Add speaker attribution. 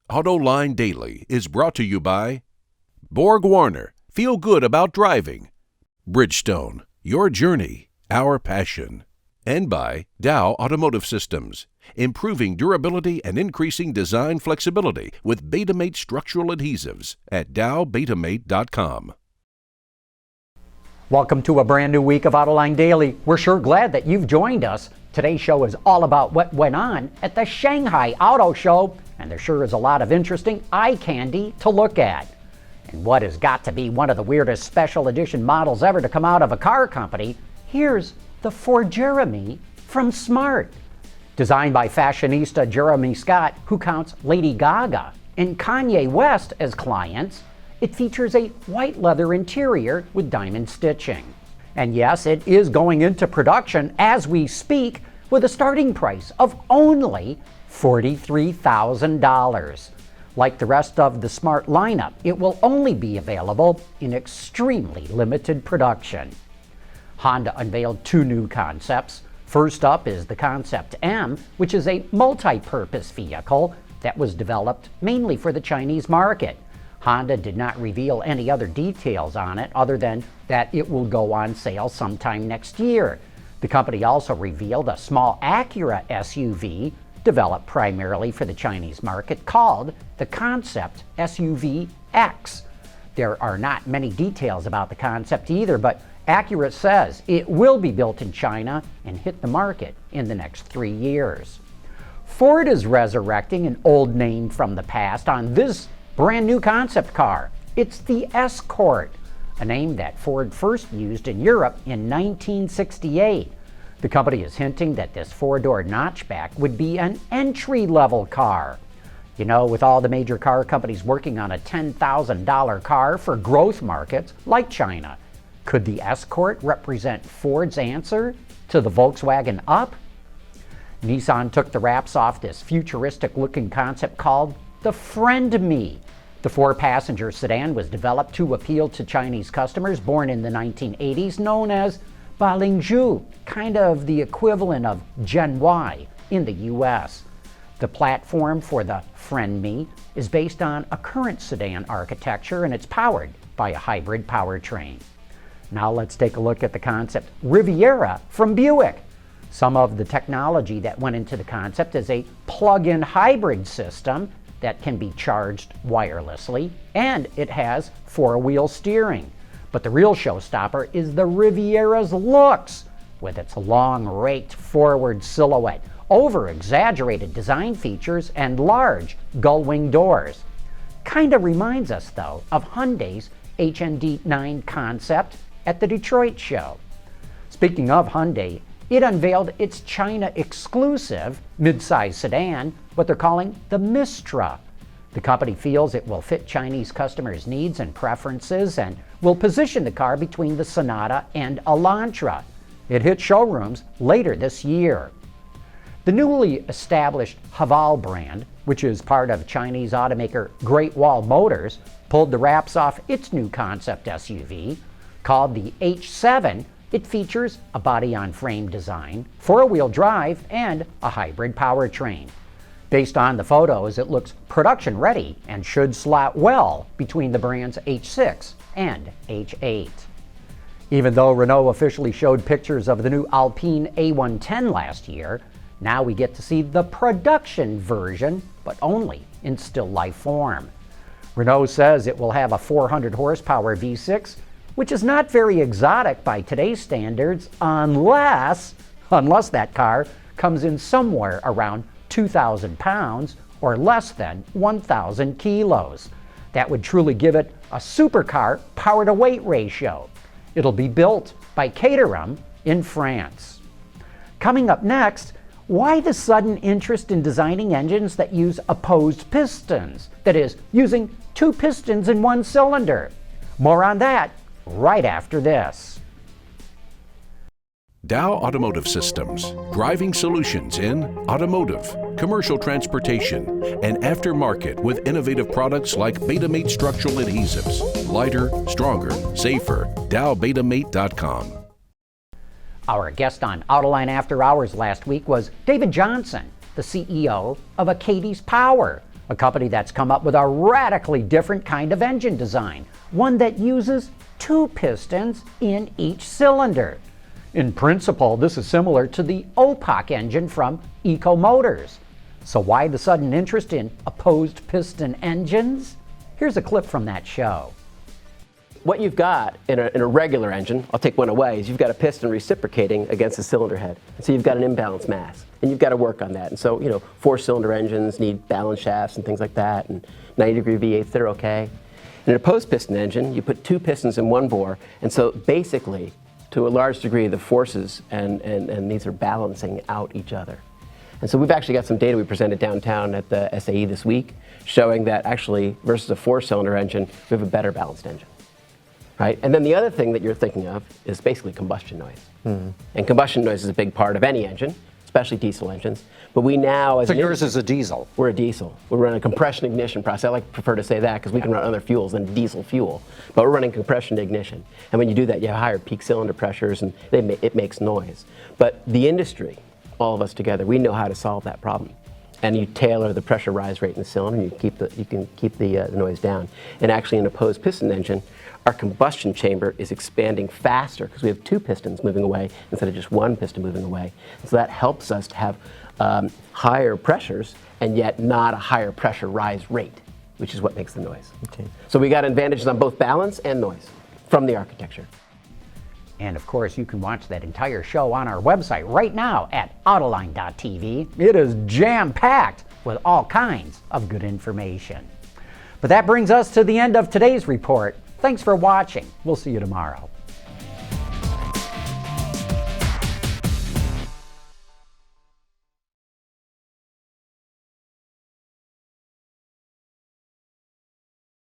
Speaker 1: AutoLine Daily is brought to you by Borg Warner, feel good about driving. Bridgestone, your journey, our passion. And by Dow Automotive Systems, improving durability and increasing design flexibility with Betamate structural adhesives at dowbetamate.com.
Speaker 2: Welcome to a brand new week of AutoLine Daily. We're sure glad that you've joined us. Today's show is all about what went on at the Shanghai Auto Show, and there sure is a lot of interesting eye candy to look at. And what has got to be one of the weirdest special edition models ever to come out of a car company, here's the forjeremy from Smart. Designed by fashionista Jeremy Scott, who counts Lady Gaga and Kanye West as clients, it features a white leather interior with diamond stitching. And yes, it is going into production as we speak with a starting price of only $43,000. Like the rest of the Smart lineup, it will only be available in extremely limited production. Honda unveiled two new concepts. First up is the Concept M, which is a multi-purpose vehicle that was developed mainly for the Chinese market. Honda did not reveal any other details on it other than that it will go on sale sometime next year. The company also revealed a small Acura SUV developed primarily for the Chinese market called the Concept SUV X. There are not many details about the concept either, but Acura says it will be built in China and hit the market in the next 3 years. Ford is resurrecting an old name from the past on this brand new concept car. It's the Escort, a name that Ford first used in Europe in 1968. The company is hinting that this four-door notchback would be an entry-level car. You know, with all the major car companies working on a $10,000 car for growth markets like China, could the Escort represent Ford's answer to the Volkswagen Up? Nissan took the wraps off this futuristic-looking concept called the Friend Me. The four-passenger sedan was developed to appeal to Chinese customers born in the 1980s, known as Balingzhu, kind of the equivalent of Gen Y in the US. The platform for the Friend Me is based on a current sedan architecture, and it's powered by a hybrid powertrain. Now let's take a look at the Concept Riviera from Buick. Some of the technology that went into the concept is a plug-in hybrid system that can be charged wirelessly, and it has four-wheel steering. But the real showstopper is the Riviera's looks, with its long, raked forward silhouette, over-exaggerated design features, and large gull-wing doors. Kinda reminds us, though, of Hyundai's HND9 concept at the Detroit show. Speaking of Hyundai, it unveiled its China-exclusive mid-size sedan, what they're calling the Mistre. The company feels it will fit Chinese customers' needs and preferences and will position the car between the Sonata and Elantra. It hits showrooms later this year. The newly established Haval brand, which is part of Chinese automaker Great Wall Motors, pulled the wraps off its new concept SUV. Called the H7, it features a body-on-frame design, four-wheel drive, and a hybrid powertrain. Based on the photos, it looks production-ready and should slot well between the brand's H6 and H8. Even though Renault officially showed pictures of the new Alpine A110 last year, now we get to see the production version, but only in still life form. Renault says it will have a 400 horsepower V6, which is not very exotic by today's standards unless that car comes in somewhere around 2,000 pounds or less than 1,000 kilos. That would truly give it a supercar power-to-weight ratio. It'll be built by Caterham in France. Coming up next, why the sudden interest in designing engines that use opposed pistons? That is, using two pistons in one cylinder. More on that right after this.
Speaker 1: Dow Automotive Systems, driving solutions in automotive, commercial transportation, and aftermarket with innovative products like Betamate structural adhesives. Lighter, stronger, safer. dowbetamate.com.
Speaker 2: Our guest on Autoline After Hours last week was David Johnson, the CEO of Acades Power, a company that's come up with a radically different kind of engine design, one that uses 2 pistons in each cylinder. In principle, this is similar to the OPOC engine from Eco Motors. So why the sudden interest in opposed piston engines? Here's a clip from that show.
Speaker 3: What you've got in a regular engine, I'll take one away, is you've got a piston reciprocating against the cylinder head. So you've got an imbalanced mass, and you've got to work on that. And so, 4-cylinder engines need balance shafts and things like that, and 90-degree V8s, they're okay. In an opposed piston engine, you put 2 pistons in one bore, and so basically, to a large degree, the forces and these are balancing out each other. And so we've actually got some data we presented downtown at the SAE this week, showing that actually, versus a 4-cylinder engine, we have a better balanced engine. Right? And then the other thing that you're thinking of is basically combustion noise. Mm-hmm. And combustion noise is a big part of any engine, especially diesel engines. But we now, as
Speaker 2: so yours is a diesel?
Speaker 3: We're a diesel. We're running a compression ignition process. I prefer to say that because we can run other fuels than diesel fuel. But we're running compression ignition. And when you do that, you have higher peak cylinder pressures and it makes noise. But the industry, all of us together, we know how to solve that problem. And you tailor the pressure rise rate in the cylinder, and you can keep the noise down. And actually, in an opposed piston engine, our combustion chamber is expanding faster because we have 2 pistons moving away instead of just 1 piston moving away. And so that helps us to have higher pressures and yet not a higher pressure rise rate, which is what makes the noise. Okay. So we got advantages on both balance and noise from the architecture.
Speaker 2: And of course, you can watch that entire show on our website right now at Autoline.tv. It is jam-packed with all kinds of good information. But that brings us to the end of today's report. Thanks for watching. We'll see you tomorrow.